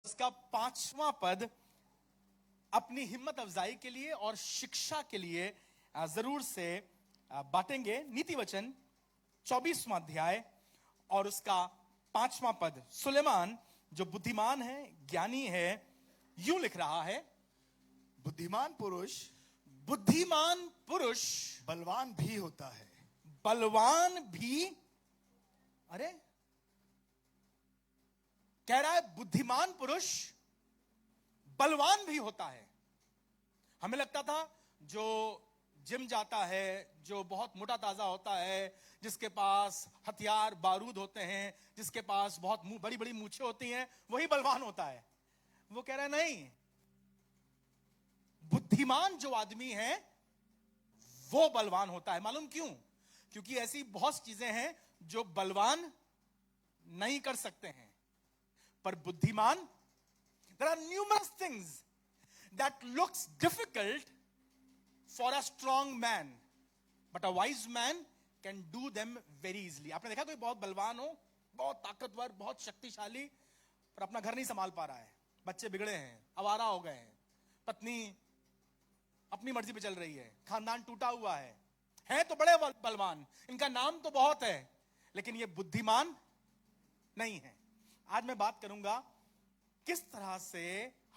उसका 5वां पद अपनी हिम्मत अफजाई के लिए और शिक्षा के लिए जरूर से बांटेंगे। नीति वचन 24वां अध्याय और उसका 5वां पद। सुलेमान जो बुद्धिमान है, ज्ञानी है, यूं लिख रहा है, बुद्धिमान पुरुष बलवान भी होता है। बलवान भी, अरे कह रहा है बुद्धिमान पुरुष बलवान भी होता है। हमें लगता था जो जिम जाता है, जो बहुत मोटा ताजा होता है, जिसके पास हथियार बारूद होते हैं, जिसके पास बहुत बड़ी बड़ी मूछें होती हैं, वही बलवान होता है। वो कह रहा है नहीं, बुद्धिमान जो आदमी है वो बलवान होता है। मालूम क्यों? क्योंकि ऐसी बहुत चीजें हैं जो बलवान नहीं कर सकते हैं, पर बुद्धिमान, there are numerous things that looks difficult for a strong man, but a wise man can do them very easily. आपने देखा कोई बहुत बलवान हो, बहुत ताकतवर, बहुत शक्तिशाली, पर अपना घर नहीं संभाल पा रहा है, बच्चे बिगड़े हैं, आवारा हो गए हैं, पत्नी अपनी मर्जी पे चल रही है, खानदान टूटा हुआ है तो बड़े बलवान, इनका नाम तो बहुत है, लेकिन ये बुद्धिमान नहीं है। आज मैं बात करूंगा किस तरह से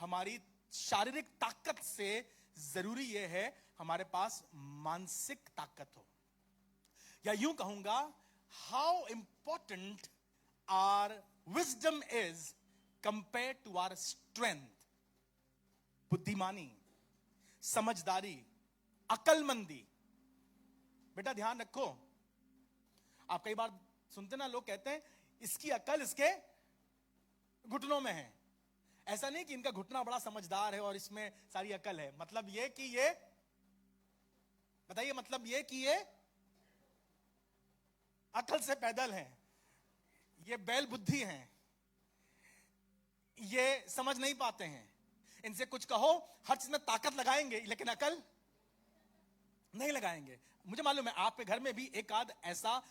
हमारी शारीरिक ताकत से जरूरी यह है हमारे पास मानसिक ताकत हो, या यूं कहूंगा how important our wisdom is compare to our strength. बुद्धिमानी, समझदारी, अकलमंदी। बेटा ध्यान रखो, आप कई बार सुनते ना, लोग कहते हैं इसकी अकल इसके घुटनों में है। ऐसा नहीं कि इनका घुटना बड़ा समझदार है और इसमें सारी अकल है। मतलब ये कि ये, बताइए, मतलब ये कि ये अकल से पैदल हैं, ये बैल बुद्धि हैं, ये समझ नहीं पाते हैं। इनसे कुछ कहो, हर चीज में ताकत लगाएंगे लेकिन अकल नहीं लगाएंगे। मुझे मालूम है आपके घर में भी एक आध ऐसा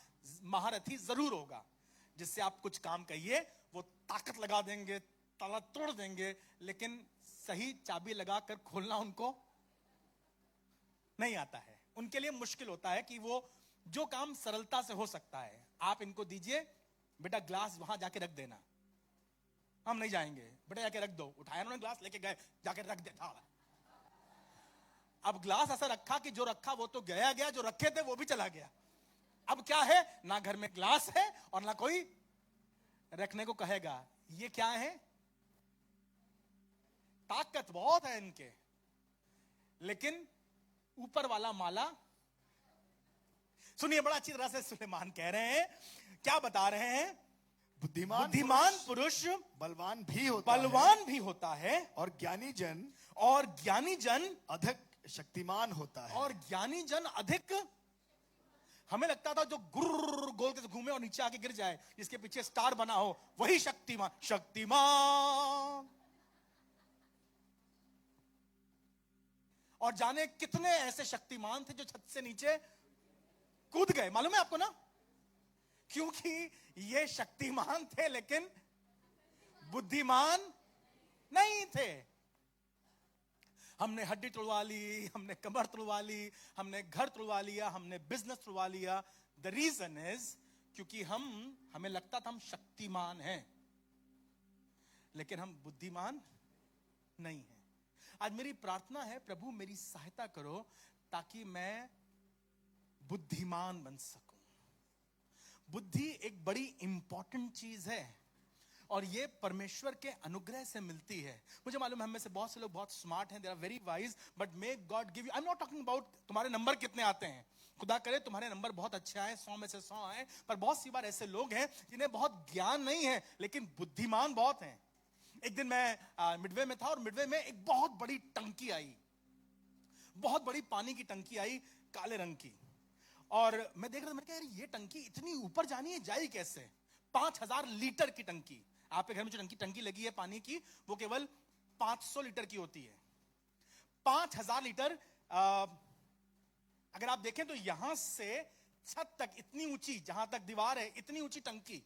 महारथी जरूर होगा जिससे आप कुछ काम कहिए, वो ताकत लगा देंगे, ताला तोड़ देंगे, लेकिन सही चाबी लगाकर खोलना उनको नहीं आता है। उनके लिए मुश्किल होता है कि वो जो काम सरलता से हो सकता है, आप इनको दीजिए, बेटा ग्लास वहां जाके रख देना, हम नहीं जाएंगे, बेटा जाके रख दो। उठाया उन्होंने ग्लास, लेके गए, जाके रख दे। अब ग्लास ऐसा रखा कि जो रखा वो तो गया, जो रखे थे वो भी चला गया। अब क्या है, ना घर में ग्लास है और ना कोई रखने को कहेगा। ये क्या है? ताकत बहुत है इनके, लेकिन ऊपर वाला माला। सुनिए, बड़ा अच्छी तरह से सुलेमान कह रहे हैं, क्या बता रहे हैं? बुद्धिमान पुरुष बलवान भी होता है और ज्ञानी जन अधिक शक्तिमान होता है। और ज्ञानी जन अधिक, हमें लगता था जो गुर्र गोल के घूमे और नीचे आके गिर जाए, जिसके पीछे स्टार बना हो, वही शक्तिमान। और जाने कितने ऐसे शक्तिमान थे जो छत से नीचे कूद गए। मालूम है आपको ना, क्योंकि ये शक्तिमान थे लेकिन बुद्धिमान नहीं थे। हमने हड्डी तोड़वा ली, हमने कमर तोड़वा ली, हमने घर तोड़वा लिया, हमने बिजनेस तोड़वा लिया। द रीजन इज क्योंकि हमें लगता था हम शक्तिमान हैं, लेकिन हम बुद्धिमान नहीं हैं। आज मेरी प्रार्थना है, प्रभु मेरी सहायता करो ताकि मैं बुद्धिमान बन सकूं। बुद्धि एक बड़ी इंपॉर्टेंट चीज है और ये परमेश्वर के अनुग्रह से मिलती है। मुझे मालूम है हम में से बहुत से लोग बहुत स्मार्ट हैं, they are very wise, but may God give you, I am not talking about तुम्हारे नंबर कितने आते हैं, खुदा करे तुम्हारे नंबर बहुत अच्छे आए, 100 में से 100 आए, पर बहुत सी बार ऐसे लोग हैं जिन्हें बहुत ज्ञान नहीं है लेकिन बुद्धिमान बहुत हैं। एक दिन मैं मिडवे में था और मिडवे में एक बहुत बड़ी टंकी आई, बहुत बड़ी पानी की टंकी आई, काले रंग की। और मैं देख रहा था, मैंने कहा यार ये टंकी इतनी ऊपर जानी है, जाई कैसे? 5000 लीटर की टंकी। आपके घर में जो टंकी लगी है पानी की, वो केवल 500 लीटर की होती है। 5000 लीटर। अगर आप देखें तो यहां से छत तक इतनी ऊंची, जहां तक दीवार है इतनी ऊंची टंकी।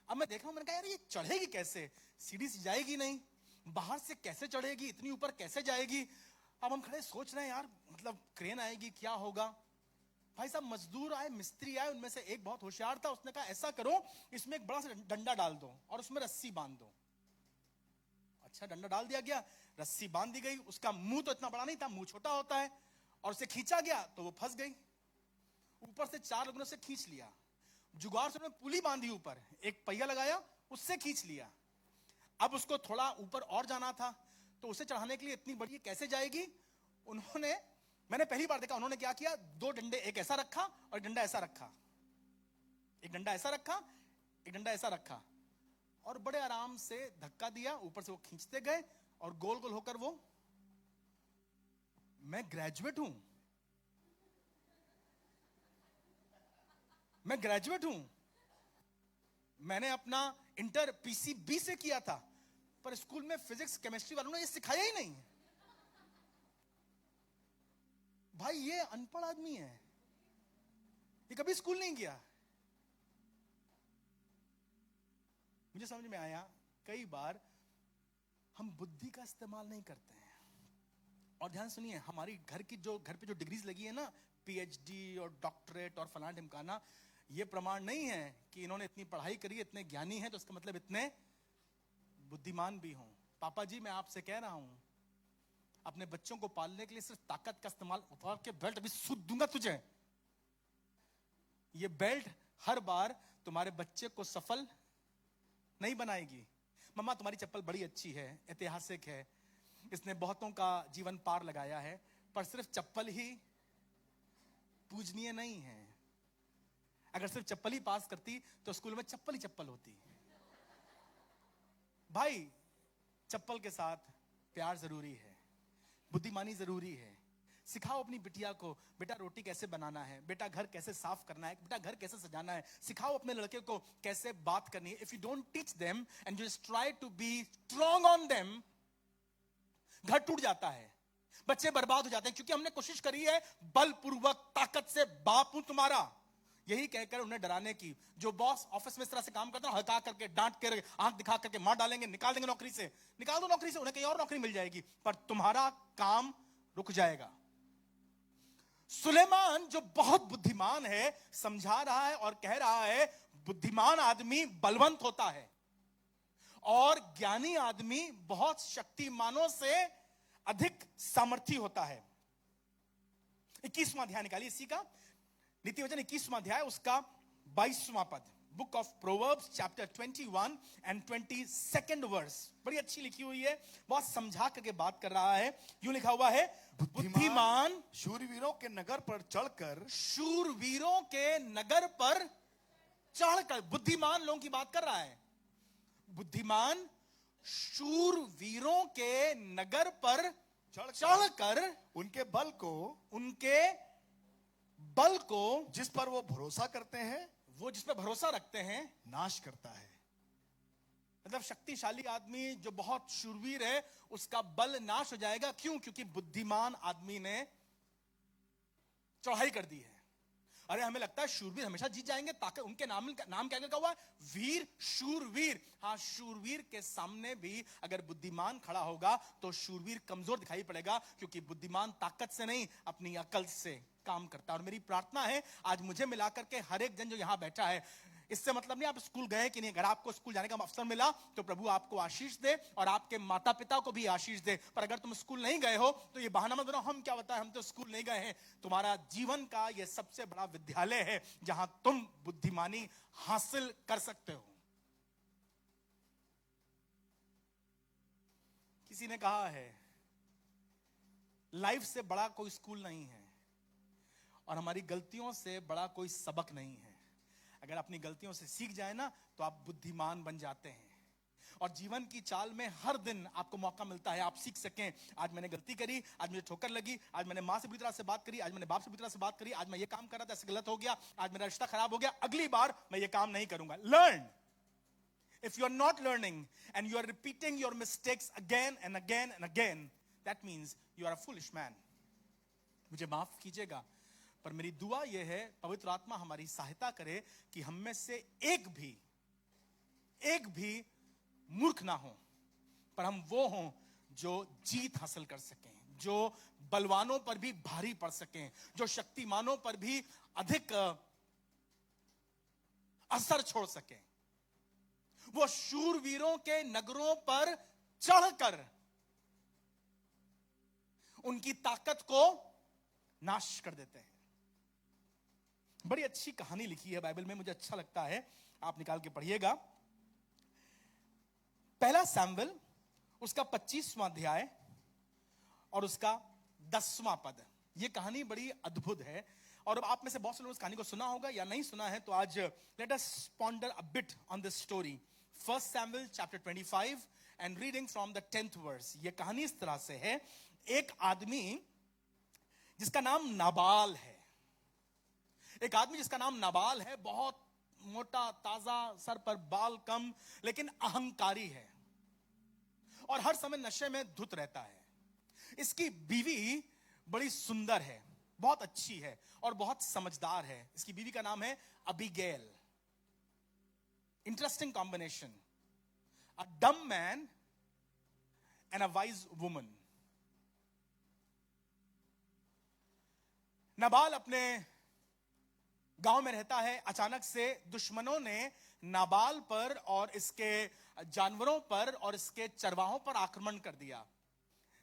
अब मैं देख रहा हूं, मैंने कहा यार ये चढ़ेगी कैसे, सीढ़ी से जाएगी नहीं। बाहर से कैसे चढ़ेगी, इतनी ऊपर कैसे जाएगी। अब हम खड़े सोच रहे हैं यार, मतलब क्रेन आएगी, क्या होगा। भाई साहब मजदूर आए, मिस्त्री आए, उनमें से एक बहुत होशियार था, उसने कहा ऐसा करो, इसमें एक बड़ा सा डंडा डाल दो और उसमें रस्सी बांध दो। अच्छा, डंडा डाल दिया गया, रस्सी बांध दी गई। उसका मुंह तो इतना बड़ा नहीं था, मुंह छोटा होता है, और उसे खींचा गया तो वो फंस गई। ऊपर से 4 लोगों ने उसे खींच लिया। जुगाड़ से उन्होंने पुली बांधी, ऊपर एक पहिया लगाया, उससे खींच लिया। अब उसको थोड़ा ऊपर और जाना था, तो उसे चढ़ाने के लिए इतनी बड़ी कैसे जाएगी। उन्होंने, मैंने पहली बार देखा, उन्होंने क्या किया, 2 डंडे, एक ऐसा रखा और एक डंडा ऐसा रखा, एक डंडा ऐसा रखा, एक डंडा ऐसा रखा, और बड़े आराम से धक्का दिया, ऊपर से वो खींचते गए और गोल गोल होकर वो। मैं ग्रेजुएट हूं, मैं ग्रेजुएट हूं, मैंने अपना इंटर पीसीबी से किया था, पर स्कूल में फिजिक्स केमिस्ट्री वालों ने ये सिखाया ही नहीं। भाई ये अनपढ़ आदमी है, ये कभी स्कूल नहीं गया। मुझे समझ में आया कई बार हम बुद्धि का इस्तेमाल नहीं करते हैं। और ध्यान सुनिए, हमारी घर पे जो डिग्रीज लगी है ना, पीएचडी और डॉक्टरेट और फलाना ढिमकाना, ये प्रमाण नहीं है कि इन्होंने इतनी पढ़ाई करी, इतने ज्ञानी हैं, तो इसका मतलब इतने बुद्धिमान भी हों। पापा जी, मैं आपसे कह रहा हूं, अपने बच्चों को पालने के लिए सिर्फ ताकत का इस्तेमाल, उतार के बेल्ट अभी सूद दूंगा तुझे। ये बेल्ट हर बार तुम्हारे बच्चे को सफल नहीं बनाएगी। मम्मा तुम्हारी चप्पल बड़ी अच्छी है, ऐतिहासिक है, इसने बहुतों का जीवन पार लगाया है, पर सिर्फ चप्पल ही पूजनीय नहीं है। अगर सिर्फ चप्पल ही पास करती तो स्कूल में चप्पल ही चप्पल होती। भाई चप्पल के साथ प्यार जरूरी है, बुद्धिमानी जरूरी है। सिखाओ अपनी बिटिया को, बेटा रोटी कैसे बनाना है, बेटा घर कैसे साफ करना है, बेटा घर कैसे सजाना है। सिखाओ अपने लड़के को कैसे बात करनी है। If you don't teach them and you just try to be strong on them, घर टूट जाता है, बच्चे बर्बाद हो जाते हैं, क्योंकि हमने कोशिश करी है बलपूर्वक ताकत से बाप हूं तुम्हारा यही कहकर उन्हें डराने की। जो बॉस ऑफिस में इस तरह से काम करता है, हल्का करके, डांट कर, आंख दिखा करके मार डालेंगे, निकाल देंगे नौकरी से, निकाल दो नौकरी से, उन्हें कहीं और नौकरी मिल जाएगी, पर तुम्हारा काम रुक जाएगा। सुलेमान जो बहुत बुद्धिमान है, समझा रहा है और कह रहा है, बुद्धिमान आदमी बलवंत होता है और ज्ञानी आदमी बहुत शक्तिमानों से अधिक सामर्थी होता है। 21वां अध्याय निकालिए इसी का, नीति वचन 21वां अध्याय, उसका 22वां पद। Book of proverbs chapter 21 and 22nd verse, बड़ी अच्छी लिखी हुई है, बहुत समझा करके बात कर रहा है। यूं लिखा हुआ है, बुद्धिमान शूरवीरों के नगर पर चढ़कर, शूरवीरों के नगर पर चढ़कर, बुद्धिमान लोगों की बात कर रहा है। बुद्धिमान शूरवीरों के नगर पर चढ़कर उनके बल को जिस पर वो भरोसा करते हैं, वो जिस पर भरोसा रखते हैं, नाश करता है। मतलब शक्तिशाली आदमी जो बहुत शूरवीर है, उसका बल नाश हो जाएगा। क्यों? क्योंकि बुद्धिमान आदमी ने चढ़ाई कर दी है। अरे हमें लगता है शूरवीर हमेशा जीत जाएंगे, ताकत उनके नाम क्या लिखा हुआ है, वीर शूरवीर। हाँ, शूरवीर के सामने भी अगर बुद्धिमान खड़ा होगा तो शूरवीर कमजोर दिखाई पड़ेगा, क्योंकि बुद्धिमान ताकत से नहीं, अपनी अकल से काम करता है। और मेरी प्रार्थना है आज मुझे मिलाकर के हर एक जन जो यहां बैठा है, इससे मतलब नहीं आप स्कूल गए कि नहीं, अगर आपको स्कूल जाने का अवसर मिला तो प्रभु आपको आशीष दे और आपके माता पिता को भी आशीष दे। पर अगर तुम स्कूल नहीं गए हो तो ये बहाना मत बनाओ, हम क्या बताएं, हम तो स्कूल नहीं गए हैं। तुम्हारा जीवन का ये सबसे बड़ा विद्यालय है, जहां तुम बुद्धिमानी हासिल कर सकते हो। किसी ने कहा है, लाइफ से बड़ा कोई स्कूल नहीं है और हमारी गलतियों से बड़ा कोई सबक नहीं है। अगर अपनी गलतियों से सीख जाए ना, तो आप बुद्धिमान बन जाते हैं। और जीवन की चाल में हर दिन आपको मौका मिलता है, आप सीख सकें। आज मैंने गलती करी, आज मुझे ठोकर लगी, आज मैंने माँ से बुरी तरह से बात करी, आज मैंने बाप से बुरी तरह से बात करी, आज मैं ये काम कर रहा था, ऐसे गलत हो गया, आज मेरा रिश्ता खराब हो गया, अगली बार मैं ये काम नहीं करूंगा। Learn. If you are not learning and you are repeating your mistakes again and again and again, that means you are a foolish man. मुझे माफ कीजिएगा, पर मेरी दुआ यह है, पवित्र आत्मा हमारी सहायता करे कि हम में से एक भी मूर्ख ना हो, पर हम वो हों जो जीत हासिल कर सकें, जो बलवानों पर भी भारी पड़ सकें, जो शक्तिमानों पर भी अधिक असर छोड़ सकें। वो शूरवीरों के नगरों पर चढ़कर उनकी ताकत को नाश कर देते हैं। बड़ी अच्छी कहानी लिखी है बाइबल में, मुझे अच्छा लगता है, आप निकाल के पढ़िएगा। पहला सैमुएल उसका 25वां अध्याय और उसका 10वां पद। यह कहानी बड़ी अद्भुत है और आप में से बहुत से लोगों ने इस कहानी को सुना होगा या नहीं सुना है, तो आज let us ponder a bit on this story. 1 Samuel chapter 25 and reading from the 10th verse। यह कहानी इस तरह से है, एक आदमी जिसका नाम नाबाल है, एक आदमी जिसका नाम नाबाल है, बहुत मोटा ताजा, सर पर बाल कम, लेकिन अहंकारी है और हर समय नशे में धुत रहता है। इसकी बीवी बड़ी सुंदर है, बहुत अच्छी है और बहुत समझदार है। इसकी बीवी का नाम है अबीगैल। इंटरेस्टिंग कॉम्बिनेशन, अ डम man and a wise woman. Nabal अपने गांव में रहता है, अचानक से दुश्मनों ने नाबाल पर और इसके जानवरों पर और इसके चरवाहों पर आक्रमण कर दिया।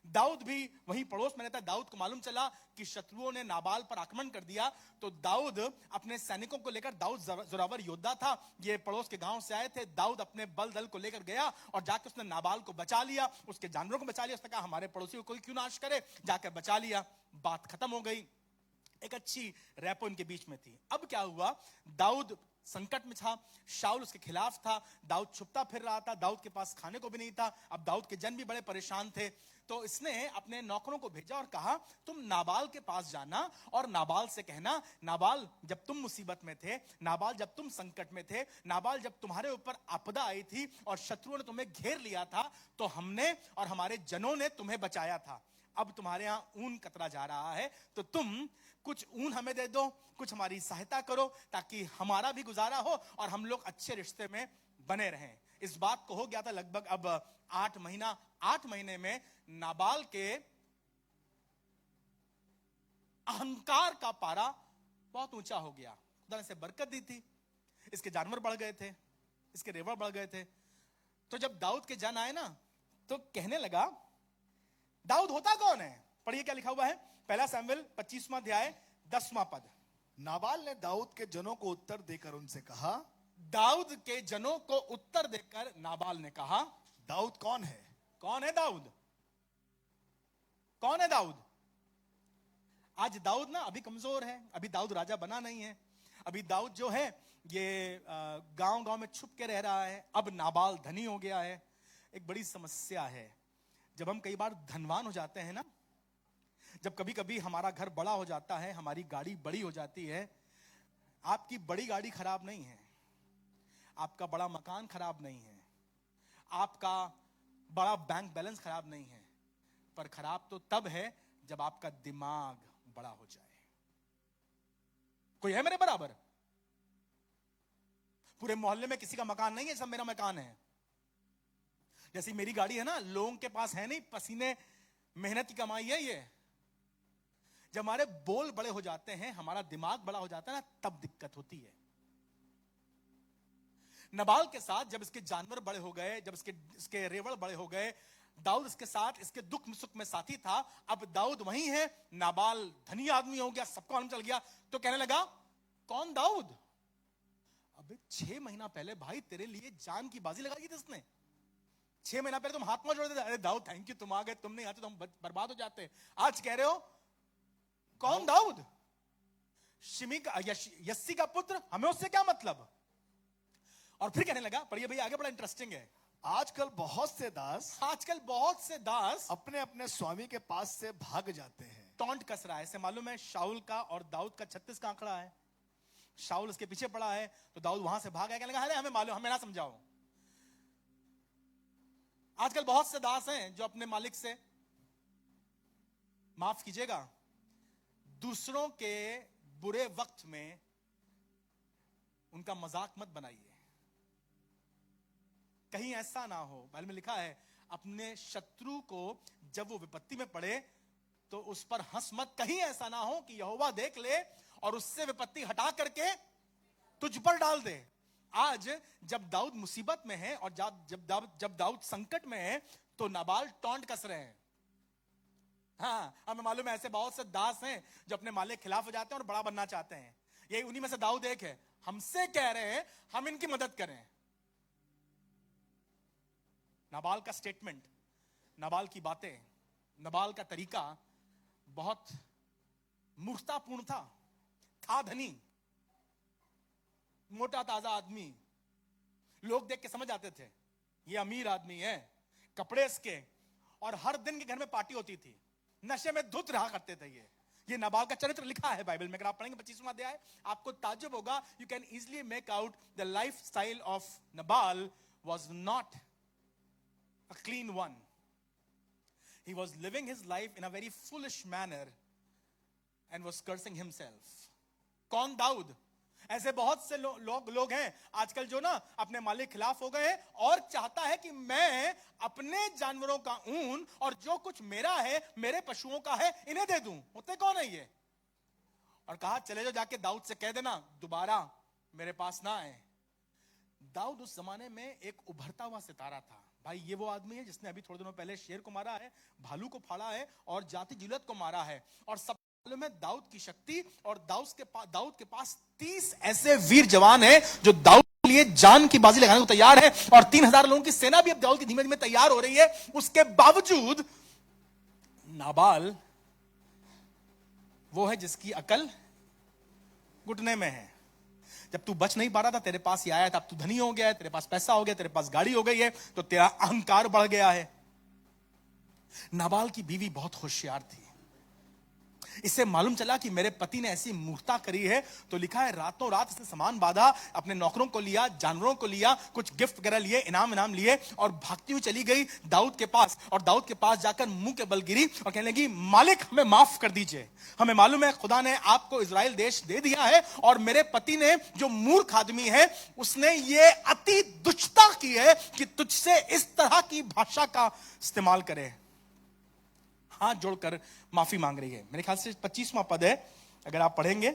दाऊद भी वहीं पड़ोस में रहता है। दाऊद को मालूम चला कि शत्रुओं ने नाबाल पर आक्रमण कर दिया, तो दाऊद अपने सैनिकों को लेकर, दाऊद जोरावर योद्धा था, ये पड़ोस के गांव से आए थे, दाऊद अपने बल दल को लेकर गया और जाकर उसने नाबाल को बचा लिया, उसके जानवरों को बचा लिया। उसने कहा हमारे पड़ोसी को कोई क्यों नाश करे, जाकर बचा लिया, बात खत्म हो गई। एक अच्छी रैपो इनके बीच में थी। अब क्या हुआ, दाऊद संकट में था, शाऊल उसके खिलाफ था, दाऊद छुपता फिर रहा था, दाऊद के पास खाने को भी नहीं था। अब दाऊद के जन भी बड़े परेशान थे, तो इसने अपने नौकरों को भेजा और कहा तुम नाबाल के पास जाना और नाबाल से कहना, नाबाल जब तुम मुसीबत में थे, नाबाल जब तुम संकट में थे, नाबाल जब तुम्हारे ऊपर आपदा आई थी और शत्रुओं ने तुम्हें घेर लिया था, तो हमने और हमारे जनों ने तुम्हें बचाया था। अब तुम्हारे यहां ऊन कतरा जा रहा है, तो तुम कुछ ऊन हमें दे दो, कुछ हमारी सहायता करो, ताकि हमारा भी गुजारा हो और हम लोग अच्छे रिश्ते में बने रहें। इस बात को हो गया था लगभग अब 8 महीने में नाबाल के अहंकार का पारा बहुत ऊंचा हो गया। खुदा ने इसे बरकत दी थी, इसके जानवर बढ़ गए थे, इसके रेवड़ बढ़ गए थे। तो जब दाऊद के जन आए ना, तो कहने लगा दाऊद होता कौन है। पढ़िए क्या लिखा हुआ है, पहला सैमुएल 25वां अध्याय 10वां पद। नाबाल ने दाऊद के जनों को उत्तर देकर उनसे कहा, दाऊद के जनों को उत्तर देकर नाबाल ने कहा, दाऊद कौन है? कौन है दाऊद? कौन है दाऊद? आज दाऊद ना अभी कमजोर है, अभी दाऊद राजा बना नहीं है, अभी दाऊद जो है ये गांव गांव में छुप के रह रहा है। अब नाबाल धनी हो गया है। एक बड़ी समस्या है, जब हम कई बार धनवान हो जाते हैं ना, जब कभी कभी हमारा घर बड़ा हो जाता है, हमारी गाड़ी बड़ी हो जाती है। आपकी बड़ी गाड़ी खराब नहीं है, आपका बड़ा मकान खराब नहीं है, आपका बड़ा बैंक बैलेंस खराब नहीं है, पर खराब तो तब है जब आपका दिमाग बड़ा हो जाए। कोई है मेरे बराबर? पूरे मोहल्ले में किसी का मकान नहीं है, सब मेरा मकान है। जैसी मेरी गाड़ी है ना, लोगों के पास है नहीं, पसीने मेहनत की कमाई है ये। जब हमारे बोल बड़े हो जाते हैं, हमारा दिमाग बड़ा हो जाता है ना, तब दिक्कत होती है। नबाल के साथ जब इसके जानवर बड़े हो गए, जब इसके रेवड़ बड़े हो गए, दाऊद इसके साथ इसके दुख सुख में साथी था। अब दाऊद वही है, नाबाल धनी आदमी हो गया, सबको मालूम चल गया, तो कहने लगा कौन दाऊद? अबे 6 महीना पहले भाई तेरे लिए जान की बाजी लगाई थी इसने। 6 महीना पहले तुम हाथ में जोड़ते थे, अरे दाऊद थैंक यू, तुम आ गए, तुम नहीं आते तो हम बर्बाद हो जाते। आज कह रहे हो कौन दाऊद? शिमी का यस्सी का पुत्र, हमें उससे क्या मतलब? और फिर कहने लगा, पढ़िए भैया आगे, बड़ा इंटरेस्टिंग है। आजकल बहुत से दास अपने अपने स्वामी के पास से भाग जाते हैं। टॉन्ट कस रहा है। ऐसे मालूम है शाऊल का और दाऊद का 36 का आंकड़ा है। शाऊल उसके पीछे पड़ा है, तो दाऊद वहां से भाग आया, कहने लगा अरे हमें मालूम, हमें ना समझाओ। आजकल बहुत से दास हैं जो अपने मालिक से, माफ कीजिएगा, दूसरों के बुरे वक्त में उनका मजाक मत बनाइए। कहीं ऐसा ना हो, बाइबल में लिखा है अपने शत्रु को जब वो विपत्ति में पड़े तो उस पर हंस मत, कहीं ऐसा ना हो कि यहोवा देख ले और उससे विपत्ति हटा करके तुझ पर डाल दे। आज जब दाऊद मुसीबत में है और जब दाऊद संकट में है तो नाबाल टॉन्ट कस रहे हैं। हाँ, हमें मालूम है ऐसे बहुत से दास हैं जो अपने मालिक के खिलाफ हो जाते हैं और बड़ा बनना चाहते हैं। यही उन्हीं में से दाऊद एक है। हमसे कह रहे हैं हम इनकी मदद करें। नाबाल का स्टेटमेंट, नाबाल की बातें, नाबाल का तरीका बहुत मूर्खतापूर्ण था धनी, मोटा ताजा आदमी, लोग देख के समझ आते थे ये अमीर आदमी है, कपड़े इसके, और हर दिन के घर में पार्टी होती थी, नशे में धुत रहा करते थे। ये नाबाल का चरित्र लिखा है बाइबल में। अगर आप पढ़ेंगे 25वां अध्याय, आपको ताज्जुब होगा। You can easily make out the life style of Nabal was not a clean one. He was living his life in a very foolish manner and was cursing himself. कौन? दाऊद। ऐसे बहुत से लोग हैं आजकल जो ना अपने मालिक खिलाफ हो गए हैं और चाहता है कि मैं अपने जानवरों का ऊन और जो कुछ मेरा है, मेरे पशुओं का है, इन्हें दे दूं। होते कौन है ये? और कहा चले जाओ, जाके दाऊद से कह देना दोबारा मेरे पास ना आए। दाऊद उस जमाने में एक उभरता हुआ सितारा था। भाई ये वो आदमी है जिसने अभी थोड़े दिनों पहले शेर को मारा है, भालू को फाड़ा है और जाति जुलत को मारा है। और सब में दाऊद की शक्ति, और दाऊद के पास 30 ऐसे वीर जवान हैं जो दाऊद के लिए जान की बाजी लगाने को तैयार है, और 3000 लोगों की सेना भी अब दाऊद की धीमे धीमे तैयार हो रही है। उसके बावजूद नाबाल वो है जिसकी अकल घुटने में है। जब तू बच नहीं पा रहा था, तेरे पास ही आया था, अब तू धनी हो गया है, तेरे पास पैसा हो गया, तेरे पास गाड़ी हो गई है, तो तेरा अहंकार बढ़ गया है। नाबाल की बीवी बहुत होशियार थी। इससे मालूम चला कि मेरे पति ने ऐसी मूर्खता करी है, तो लिखा है रातों रात इसने सामान बांधा, अपने नौकरों को लिया, जानवरों को लिया, कुछ गिफ्ट वगैरह लिए, इनाम लिए, और भागती हुई चली गई दाऊद के पास। और दाऊद के पास जाकर मुंह के बल गिरी और कहने लगी, मालिक हमें माफ कर दीजिए, हमें मालूम है खुदा ने आपको इजराइल देश दे दिया है, और मेरे पति ने जो मूर्ख आदमी है उसने ये अति दुष्टता की है कि तुझसे इस तरह की भाषा का इस्तेमाल करे। हाथ जोड़कर माफी मांग रही है। मेरे ख्याल से 25वां पद है, अगर आप पढ़ेंगे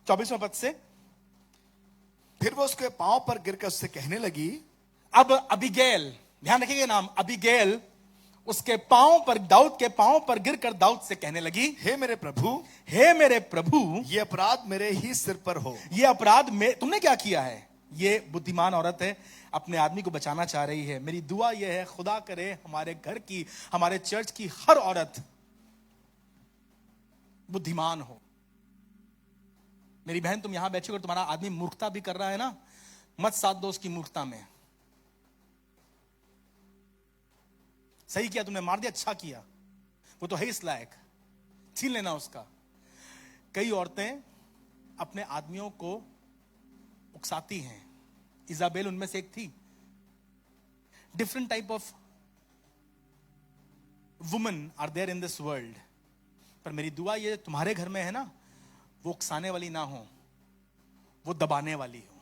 24वां पद से। फिर वो उसके पांव पर गिरकर उससे कहने लगी। अब अबीगैल, ध्यान रखिएगा नाम, अबीगैल उसके पांव पर, दाऊद के पांव पर गिरकर दाऊद से कहने लगी, हे मेरे प्रभु, हे मेरे प्रभु, ये अपराध मेरे ही सिर पर हो। ये अपराध में तुमने क्या किया है? ये बुद्धिमान औरत है, अपने आदमी को बचाना चाह रही है। मेरी दुआ यह है, खुदा करे हमारे घर की, हमारे चर्च की हर औरत बुद्धिमान हो। मेरी बहन, तुम यहां बैठे हो, तुम्हारा आदमी मूर्खता भी कर रहा है ना, मत साथ दो उसकी मूर्खता में। सही किया तुमने, मार दिया, अच्छा किया, वो तो है इस लायक, छीन लेना उसका। कई औरतें अपने आदमियों को उकसाती हैं, इजाबेल उनमें से एक थी। Different type of women are there in this world, पर मेरी दुआ ये तुम्हारे घर में है ना, वो उकसाने वाली ना हो, वो दबाने वाली हो।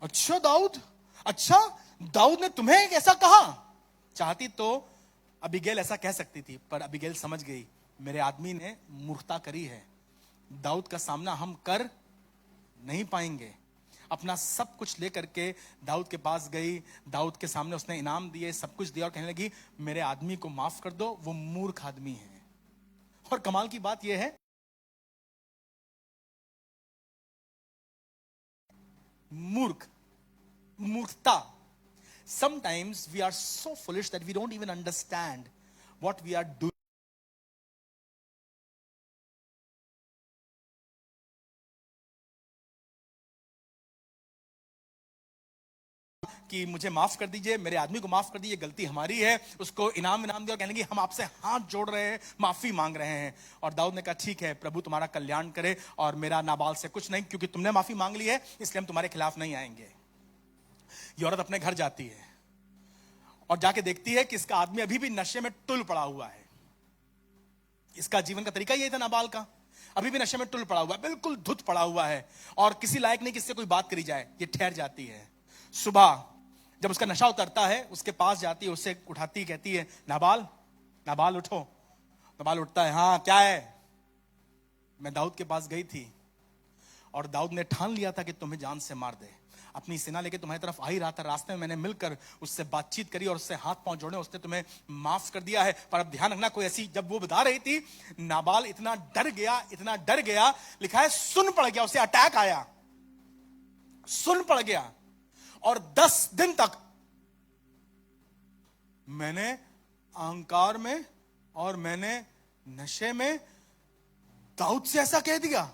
अच्छा दाऊद ने तुम्हें कैसा कहा? चाहती तो अबीगैल ऐसा कह सकती थी, पर अबीगैल समझ गई मेरे आदमी ने मूर्खता करी है, दाऊद का सामना हम कर नहीं पाएंगे। अपना सब कुछ लेकर के दाऊद के पास गई, दाऊद के सामने उसने इनाम दिए, सब कुछ दिया, और कहने लगी मेरे आदमी को माफ कर दो, वो मूर्ख आदमी है। और कमाल की बात यह है, मूर्खता, sometimes we are so foolish that we don't even understand what we are doing. कि मुझे माफ कर दीजिए, मेरे आदमी को माफ कर दीजिए, गलती हमारी है, उसको इनाम दिया, और कहने लगी हम आपसे हाथ जोड़ रहे हैं, माफी मांग रहे हैं। और दाऊद ने कहा ठीक है, प्रभु तुम्हारा कल्याण करे, और मेरा नाबाल से कुछ नहीं, क्योंकि तुमने माफी मांग ली है, इसलिए हम तुम्हारे खिलाफ नहीं आएंगे। ये औरत अपने घर जाती है और जाके देखती है कि इसका आदमी अभी भी नशे में टुल पड़ा हुआ है। इसका जीवन का तरीका यही था नाबाल का, अभी भी नशे में टुल पड़ा हुआ है, बिल्कुल धुत पड़ा हुआ है, और किसी लायक नहीं किससे कोई बात करी जाए। ये ठहर जाती है। सुबह जब उसका नशा उतरता है, उसके पास जाती है, उससे उठाती, कहती है, नाबाल, नाबाल उठो। नाबाल उठता है, हाँ क्या है? मैं दाऊद के पास गई थी और दाऊद ने ठान लिया था कि तुम्हें जान से मार दे। अपनी सेना लेके तुम्हारी तरफ आ ही रहा था, रास्ते में मैंने मिलकर उससे बातचीत करी और उससे हाथ पांव जोड़े, उसने तुम्हें माफ कर दिया है। पर अब ध्यान रखना, कोई ऐसी, जब वो बता रही थी, नाबाल इतना डर गया, इतना डर गया, लिखा है सुन पड़ गया, उसे अटैक आया, सुन पड़ गया। और 10 दिन तक मैंने अहंकार में और मैंने नशे में दाऊद से ऐसा कह दिया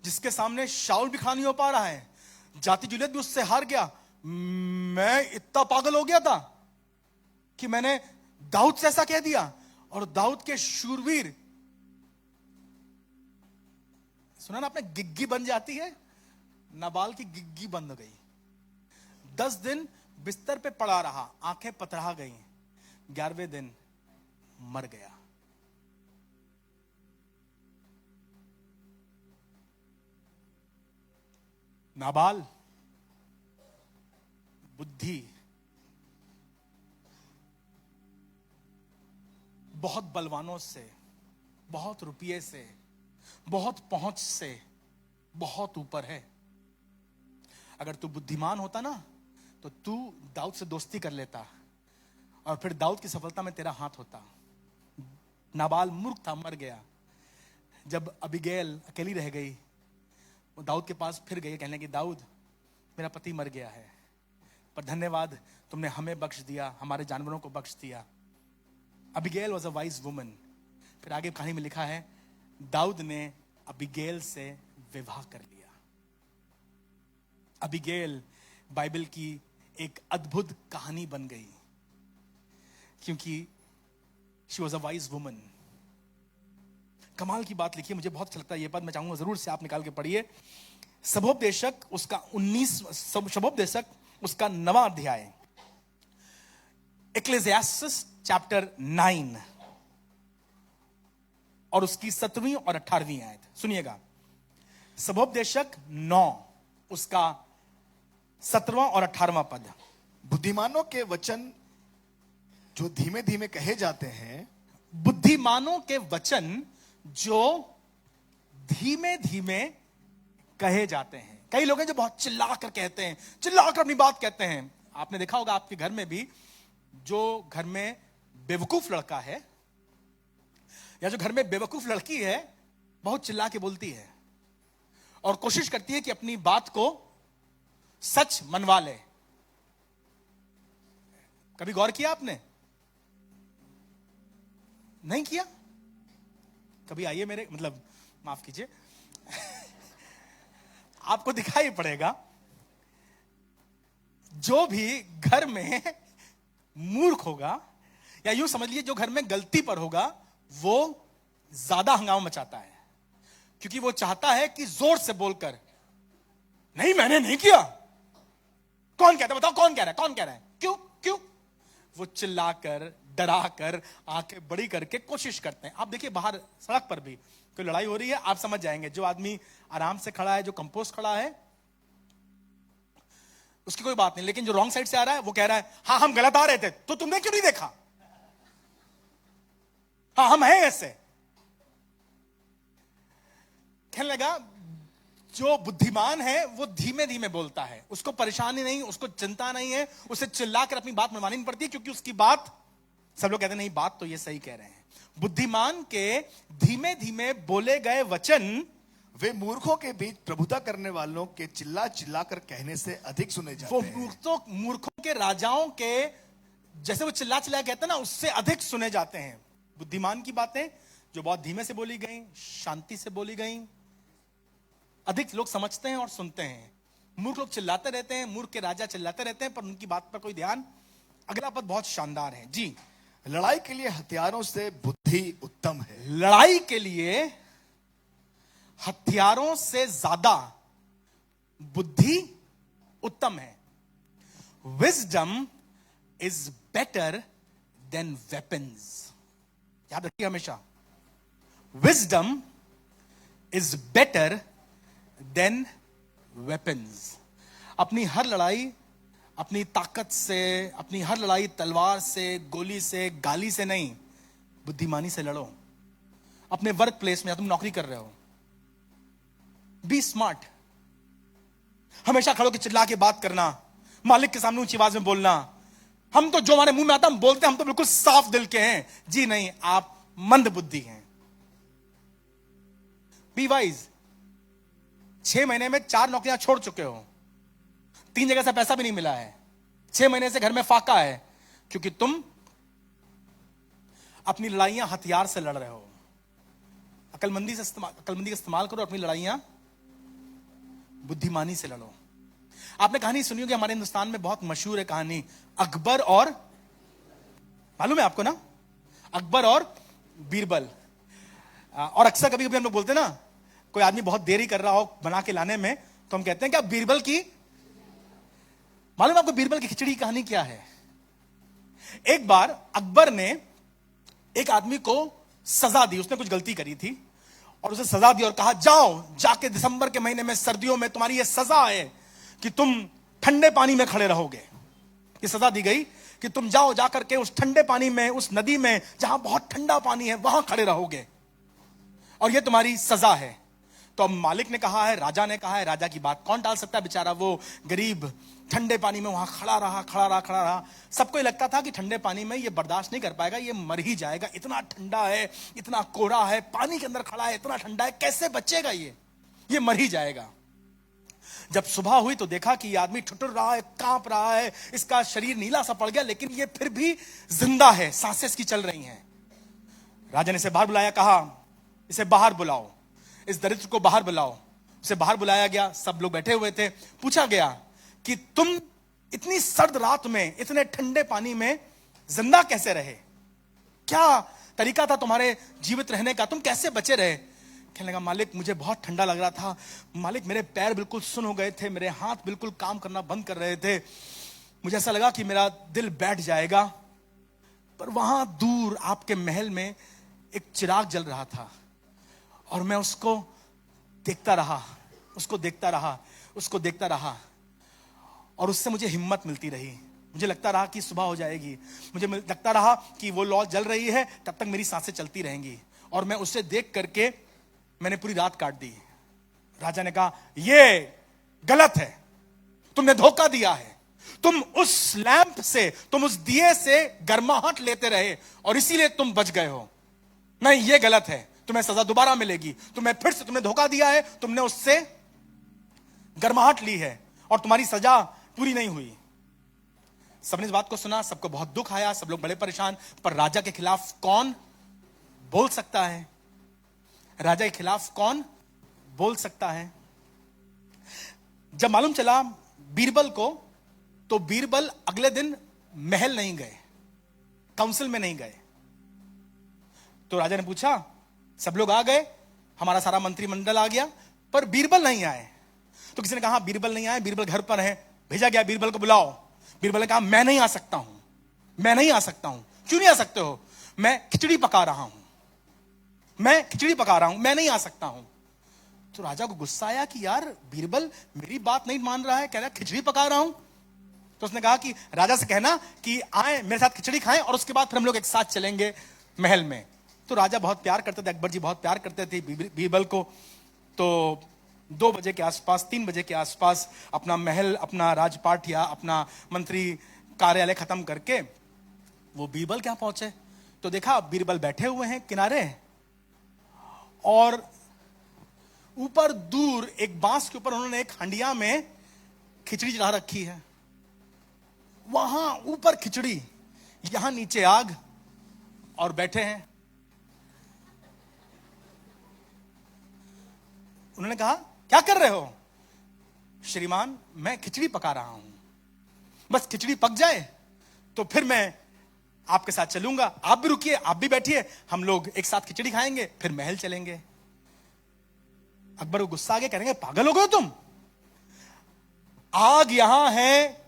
जिसके सामने शाऊल भी खड़ा नहीं हो पा रहा है, जाति जुलियत भी उससे हार गया। मैं इतना पागल हो गया था कि मैंने दाऊद से ऐसा कह दिया। और दाऊद के शूरवीर, सुना ना आपने, गिग्गी बन जाती है, नाबाल की गिग्गी बन गई। 10 दिन बिस्तर पे पड़ा रहा, आंखें पतरा गई, 11वें दिन मर गया। नाबाल बुद्धि, बहुत बलवानों से, बहुत रुपये से, बहुत पहुंच से बहुत ऊपर है। अगर तू बुद्धिमान होता ना तो तू दाऊद से दोस्ती कर लेता और फिर दाऊद की सफलता में तेरा हाथ होता। नाबाल मूर्ख था, मर गया। जब अबीगैल अकेली रह गई, वो दाऊद के पास फिर गई, कहने की, दाऊद मेरा पति मर गया है, पर धन्यवाद तुमने हमें बख्श दिया, हमारे जानवरों को बख्श दिया। Abigail was a wise woman. फिर आगे कहानी में लिखा है, दाऊद ने अबीगैल से विवाह कर लिया। अबीगैल बाइबल की एक अद्भुत कहानी बन गई क्योंकि she was a wise woman. कमाल की बात लिखी है, मुझे बहुत अच्छा लगता है ये पद, मैं चाहूंगा जरूर से आप निकाल के पढ़िए। शबोपदेशक उसका 19 उसका 9वां अध्याय, एक्लेसियास्टिस चैप्टर 9 और उसकी 17वीं और 18वीं आयत सुनिएगा। शबोपदेशक 9 उसका 17वां और 18वां पद। बुद्धिमानों के वचन जो धीमे धीमे कहे जाते हैं, बुद्धिमानों के वचन जो धीमे धीमे कहे जाते हैं। कई लोग हैं जो बहुत चिल्ला कर कहते हैं, चिल्ला कर अपनी बात कहते हैं। आपने देखा होगा आपके घर में भी, जो घर में बेवकूफ लड़का है या जो घर में बेवकूफ लड़की है, बहुत चिल्ला के बोलती है और कोशिश करती है कि अपनी बात को सच मनवा ले। कभी गौर किया आपने? नहीं किया? कभी आइए मेरे, मतलब माफ कीजिए आपको दिखाई पड़ेगा, जो भी घर में मूर्ख होगा, या यूं समझ लीजिए जो घर में गलती पर होगा, वो ज्यादा हंगामा मचाता है, क्योंकि वो चाहता है कि जोर से बोलकर, नहीं मैंने नहीं किया। कौन कहता है? बताओ कौन कह रहा है? कौन कह रहा है? क्यों क्यों? वो चिल्लाकर, डराकर, आंखें बड़ी करके कोशिश करते हैं। आप देखिए बाहर सड़क पर भी कोई लड़ाई हो रही है, आप समझ जाएंगे, जो आदमी आराम से खड़ा है, जो कंपोज खड़ा है, उसकी कोई बात नहीं, लेकिन जो रॉन्ग साइड से आ रहा है वो कह रहा है, हाँ हम गलत आ रहे थे, तो तुमने क्यों नहीं देखा? हाँ हम हैं ऐसे। कहने लगा, जो बुद्धिमान है वो धीमे धीमे बोलता है, उसको परेशानी नहीं, उसको चिंता नहीं है, उसे चिल्लाकर अपनी बात मनवानी नहीं पड़ती, क्योंकि उसकी बात, सब लोग कहते हैं नहीं बात तो ये सही कह रहे हैं। बुद्धिमान के धीमे धीमे बोले गए वचन वे मूर्खों के बीच प्रभुता करने वालों के चिल्ला चिल्ला कर कहने से अधिक सुने जाते हैं। वो मूर्खों के, राजाओं के, जैसे वो चिल्ला चिल्ला कहते हैं ना, उससे अधिक सुने जाते हैं। बुद्धिमान की बातें जो बहुत धीमे से बोली गई, शांति से बोली गई, अधिक लोग समझते हैं और सुनते हैं। मूर्ख लोग चिल्लाते रहते हैं, मूर्ख के राजा चिल्लाते रहते हैं, पर उनकी बात पर कोई ध्यान। अगला पद बहुत शानदार है जी। लड़ाई के लिए हथियारों से बुद्धि उत्तम है। लड़ाई के लिए हथियारों से ज्यादा बुद्धि उत्तम है। Wisdom is better than weapons. याद रखिए हमेशा, wisdom is better than weapons. अपनी हर लड़ाई अपनी ताकत से, अपनी हर लड़ाई तलवार से, गोली से, गाली से नहीं, बुद्धिमानी से लड़ो। अपने वर्क प्लेस में तुम नौकरी कर रहे हो, बी स्मार्ट। हमेशा खड़ो के चिल्ला के बात करना, मालिक के सामने ऊंची आवाज में बोलना। हम तो जो हमारे मुंह में आता हम बोलते हैं, हम तो बिल्कुल साफ दिल के हैं। जी नहीं, आप मंद बुद्धि हैं। Be wise. 6 महीने में 4 नौकरियां छोड़ चुके हो, 3 जगह से पैसा भी नहीं मिला है, 6 महीने से घर में फाका है, क्योंकि तुम अपनी लड़ाइयां हथियार से लड़ रहे हो। अकलमंदी का इस्तेमाल करो, अपनी लड़ाइयां बुद्धिमानी से लड़ो। आपने कहानी सुनी होगी, हमारे हिंदुस्तान में बहुत मशहूर है कहानी, अकबर और, मालूम है आपको ना, अकबर और बीरबल। और अक्सर कभी कभी हम लोग बोलते हैं ना, कोई आदमी बहुत देरी कर रहा हो बना के लाने में, तो हम कहते हैं क्या बीरबल की, मालूम है आपको बीरबल की खिचड़ी कहानी क्या है? एक बार अकबर ने एक आदमी को सजा दी, उसने कुछ गलती करी थी और उसे सजा दी और कहा जाओ जाके दिसंबर के महीने में, सर्दियों में तुम्हारी यह सजा है कि तुम ठंडे पानी में खड़े रहोगे। ये सजा दी गई कि तुम जाओ जाकर के उस ठंडे पानी में, उस नदी में जहां बहुत ठंडा पानी है, वहां खड़े रहोगे और यह तुम्हारी सजा है। तो अब मालिक ने कहा है, राजा ने कहा है, राजा की बात कौन टाल सकता है? बेचारा वो गरीब ठंडे पानी में वहां खड़ा रहा। सबको लगता था कि ठंडे पानी में ये बर्दाश्त नहीं कर पाएगा, ये मर ही जाएगा, इतना ठंडा है, इतना कोरा है, पानी के अंदर खड़ा है, इतना ठंडा है, कैसे बचेगा ये मर ही जाएगा। जब सुबह हुई तो देखा कि ये आदमी ठुठुर रहा है, कांप रहा है, इसका शरीर नीला सा पड़ गया, लेकिन ये फिर भी जिंदा है, सांसें इसकी चल रही हैं। राजा ने इसे बाहर बुलाया, कहा इसे बाहर बुलाओ, इस दरिद्र को बाहर बुलाओ। उसे बाहर बुलाया गया, सब लोग बैठे हुए थे। पूछा गया कि तुम इतनी सर्द रात में, इतने ठंडे पानी में जिंदा कैसे रहे? क्या तरीका था तुम्हारे जीवित रहने का? तुम कैसे बचे रहे? कहने लगा, मालिक मुझे बहुत ठंडा लग रहा था, मालिक मेरे पैर बिल्कुल सुन्न हो गए थे, मेरे हाथ बिल्कुल काम करना बंद कर रहे थे, मुझे ऐसा लगा कि मेरा दिल बैठ जाएगा। पर वहां दूर आपके महल में एक चिराग जल रहा था और मैं उसको देखता रहा और उससे मुझे हिम्मत मिलती रही। मुझे लगता रहा कि सुबह हो जाएगी, मुझे लगता रहा कि वो लौ जल रही है, तब तक मेरी सांसें चलती रहेंगी, और मैं उसे देख करके मैंने पूरी रात काट दी। राजा ने कहा, यह गलत है, तुमने धोखा दिया है, तुम उस लैंप से, तुम उस दिए से गर्माहट लेते रहे और इसीलिए तुम बच गए हो। नहीं, यह गलत है, तुम्हें सजा दोबारा मिलेगी, तुमने धोखा दिया है, तुमने उससे गर्माहट ली है और तुम्हारी सजा पूरी नहीं हुई। सबने इस बात को सुना, सबको बहुत दुख आया, सब लोग बड़े परेशान। पर राजा के खिलाफ कौन बोल सकता है? राजा के खिलाफ कौन बोल सकता है? जब मालूम चला बीरबल को, तो बीरबल अगले दिन महल नहीं गए, काउंसिल में नहीं गए। तो राजा ने पूछा, सब लोग आ गए, हमारा सारा मंत्रिमंडल आ गया, पर बीरबल नहीं आए। तो किसी ने कहा बीरबल नहीं आए, बीरबल घर पर है। भेजा गया, बीरबल को बुलाओ। बीरबल ने कहा, मैं नहीं आ सकता हूं। क्यों नहीं आ सकते हो? मैं खिचड़ी पका रहा हूं, मैं नहीं आ सकता हूं। तो राजा को गुस्सा आया कि यार बीरबल मेरी बात नहीं मान रहा है, कह रहा खिचड़ी पका रहा हूं। तो उसने कहा कि राजा से कहना कि आए मेरे साथ खिचड़ी खाएं और उसके बाद फिर हम लोग एक साथ चलेंगे महल में। तो राजा बहुत प्यार करते थे, अकबर जी बहुत प्यार करते थे बीरबल को। तो 2 बजे के आसपास, 3 बजे के आसपास अपना महल, अपना राजपाट या अपना मंत्री कार्यालय खत्म करके वो बीरबल क्या पहुंचे, तो देखा बीरबल बैठे हुए हैं किनारे और ऊपर दूर एक बांस के ऊपर उन्होंने एक हंडिया में खिचड़ी चढ़ा रखी है। वहां ऊपर खिचड़ी, यहां नीचे आग, और बैठे हैं। उन्होंने कहा, क्या कर रहे हो? श्रीमान, मैं खिचड़ी पका रहा हूं, बस खिचड़ी पक जाए तो फिर मैं आपके साथ चलूंगा, आप भी रुकिए, आप भी बैठिए, हम लोग एक साथ खिचड़ी खाएंगे, फिर महल चलेंगे। अकबर को गुस्सा आ गया, कहेंगे पागल हो गए तुम, आग यहां है,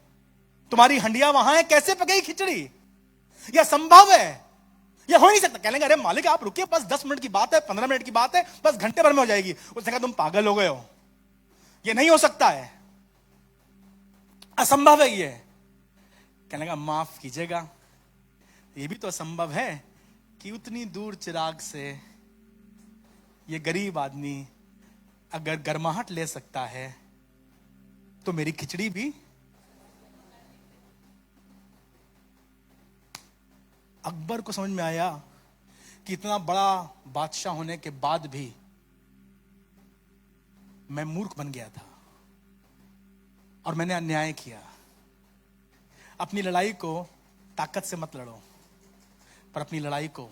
तुम्हारी हंडिया वहां है, कैसे पकेगी खिचड़ी? यह संभव है, यह हो नहीं सकता। कह लेंगे अरे मालिक आप रुकिए, बस 10 मिनट की बात है, 15 मिनट की बात है, बस घंटे भर में हो जाएगी। उसने कहा तुम पागल हो गए हो, यह नहीं हो सकता है, असंभव है ये। कहने लगा माफ कीजिएगा, ये भी तो असंभव है कि उतनी दूर चिराग से ये गरीब आदमी अगर गर्माहट ले सकता है तो मेरी खिचड़ी भी। अकबर को समझ में आया कि इतना बड़ा बादशाह होने के बाद भी मैं मूर्ख बन गया था और मैंने अन्याय किया। अपनी लड़ाई को ताकत से मत लड़ो, पर अपनी लड़ाई को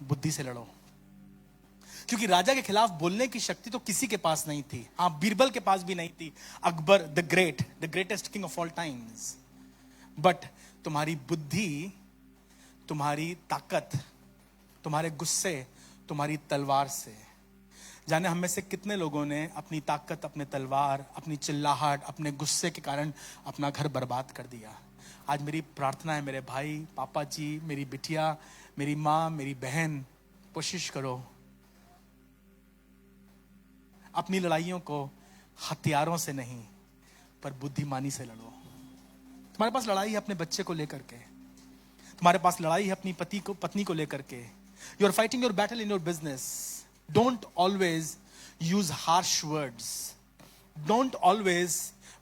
बुद्धि से लड़ो, क्योंकि राजा के खिलाफ बोलने की शक्ति तो किसी के पास नहीं थी। हाँ, बीरबल के पास भी नहीं थी, Akbar the greatest king of all times. But तुम्हारी बुद्धि, तुम्हारी ताकत, तुम्हारे गुस्से, तुम्हारी तलवार से। जाने हम में से कितने लोगों ने अपनी ताकत, अपने तलवार, अपनी चिल्लाहट, अपने गुस्से के कारण अपना घर बर्बाद कर दिया। आज मेरी प्रार्थना है मेरे भाई, पापा जी, मेरी बिटिया, मेरी माँ, मेरी बहन, कोशिश करो अपनी लड़ाइयों को हथियारों से नहीं पर बुद्धिमानी से लड़ो। तुम्हारे पास लड़ाई है अपने बच्चे को लेकर के, तुम्हारे पास लड़ाई है अपनी पत्नी को लेकर के। You are fighting your battle in your business. Don't always use harsh words, don't always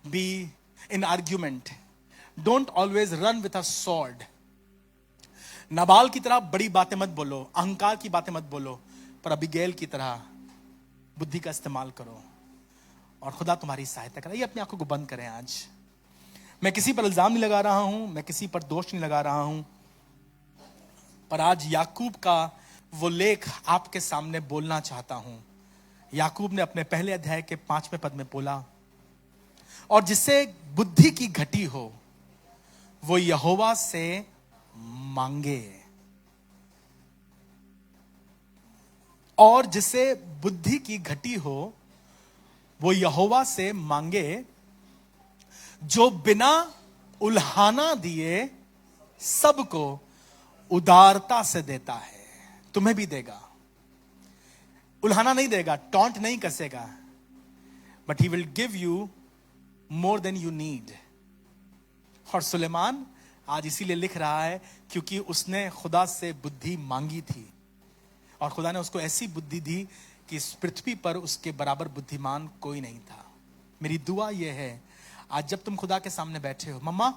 be in argument, don't always run with a sword. Nabal की तरह बड़ी बातें मत बोलो, अहंकार की बातें मत बोलो, पर अबीगैल की तरह बुद्धि का इस्तेमाल करो और खुदा तुम्हारी सहायता करे। ये अपनी आंखों को बंद करें। आज मैं किसी पर इल्जाम नहीं लगा रहा हूं, मैं किसी पर दोष नहीं लगा रहा हूं, पर आज याकूब का वो लेख आपके सामने बोलना चाहता हूं। याकूब ने अपने पहले अध्याय के 5वें पद में बोला, और जिससे बुद्धि की घटी हो वो यहोवा से मांगे, और जिसे बुद्धि की घटी हो वो यहोवा से मांगे, जो बिना उल्हाना दिए सबको उदारता से देता है। तुम्हें भी देगा, उल्हाना नहीं देगा, टॉन्ट नहीं कसेगा, but he will give you more than you need. और सुलेमान आज इसीलिए लिख रहा है क्योंकि उसने खुदा से बुद्धि मांगी थी और खुदा ने उसको ऐसी बुद्धि दी कि इस पृथ्वी पर उसके बराबर बुद्धिमान कोई नहीं था। मेरी दुआ यह है आज जब तुम खुदा के सामने बैठे हो, मम्मा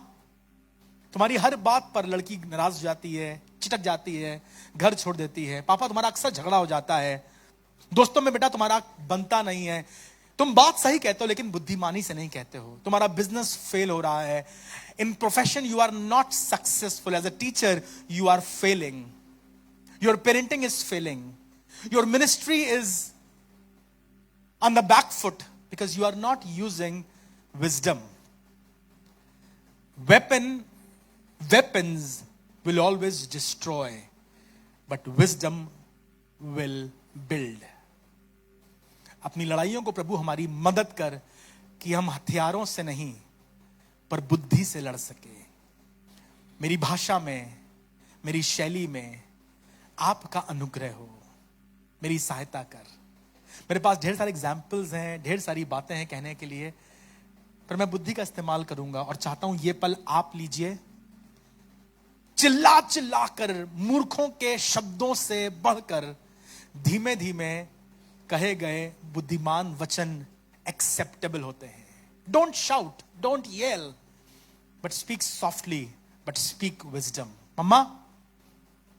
तुम्हारी हर बात पर लड़की नाराज हो जाती है, चिटक जाती है, घर छोड़ देती है, पापा तुम्हारा अक्सर झगड़ा हो जाता है, दोस्तों में बेटा तुम्हारा बनता नहीं है, तुम बात सही कहते हो लेकिन बुद्धिमानी से नहीं कहते हो, तुम्हारा बिजनेस फेल हो रहा है, in profession you are not successful, as a teacher you are failing, your parenting is failing, your ministry is on the back foot because you are not using wisdom. Weapons will always destroy, but wisdom will build. अपनी लड़ाइयों को प्रभु हमारी मदद कर कि हम हथियारों से नहीं पर बुद्धि से लड़ सके। मेरी भाषा में, मेरी शैली में आपका अनुग्रह हो, मेरी सहायता कर। मेरे पास ढेर सारे एग्जाम्पल्स हैं, ढेर सारी बातें हैं कहने के लिए, पर मैं बुद्धि का इस्तेमाल करूंगा और चाहता हूं ये पल आप लीजिए। चिल्ला चिल्ला कर, मूर्खों के शब्दों से बढ़कर धीमे धीमे कहे गए बुद्धिमान वचन एक्सेप्टेबल होते हैं। Don't shout, don't yell, but speak softly, but speak wisdom. Mama,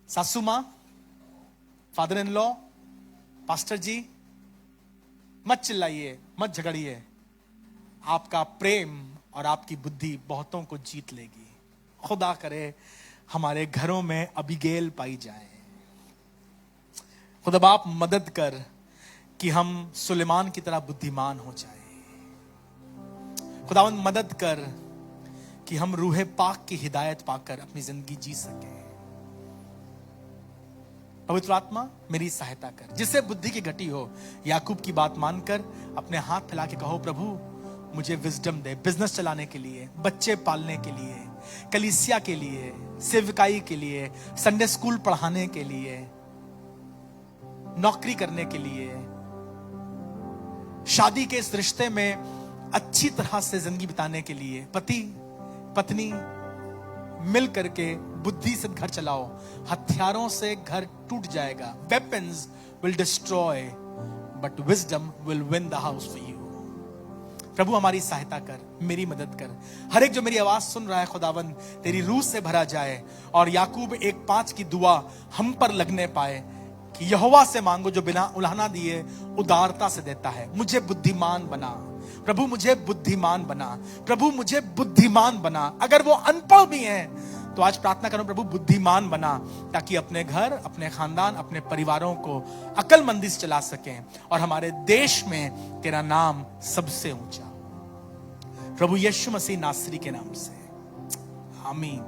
सासू मां, father in law, pastor ji, मत चिल्लाइए, मत झगड़िए। आपका प्रेम और आपकी बुद्धि बहुतों को जीत लेगी। खुदा करे हमारे घरों में अबीगैल पाई जाए। खुदा बाप मदद कर कि हम सुलेमान की तरह बुद्धिमान हो जाए। खुदावंद मदद कर कि हम रूहे पाक की हिदायत पाकर अपनी जिंदगी जी सके। पवित्र आत्मा मेरी सहायता कर, जिससे बुद्धि की घटी हो। याकूब की बात मानकर अपने हाथ फैला के कहो, प्रभु मुझे विजडम दे, बिजनेस चलाने के लिए, बच्चे पालने के लिए, कलीसिया के लिए, सेवकाई के लिए, संडे स्कूल पढ़ाने के लिए, नौकरी करने के लिए, शादी के इस रिश्ते में अच्छी तरह से जिंदगी बिताने के लिए। पति पत्नी मिल करके बुद्धि से घर चलाओ, हथियारों से घर टूट जाएगा. Weapons will destroy but wisdom will win the house for you. प्रभु हमारी सहायता कर, मेरी मदद कर. हर एक जो मेरी आवाज सुन रहा है खुदावन, तेरी रूह से भरा जाए और याकूब 1:5 की दुआ हम पर लगने पाए कि यहोवा से मांगो जो बिना उलाहना दिए उदारता से देता है. मुझे बुद्धिमान बना प्रभु, मुझे बुद्धिमान बना प्रभु, मुझे बुद्धिमान बना. अगर वो अनपढ़ भी हैं तो आज प्रार्थना करो प्रभु बुद्धिमान बना, ताकि अपने घर, अपने खानदान, अपने परिवारों को अकलमंदी से चला सकें और हमारे देश में तेरा नाम सबसे ऊंचा. प्रभु यीशु मसीह नासरी के नाम से आमीन.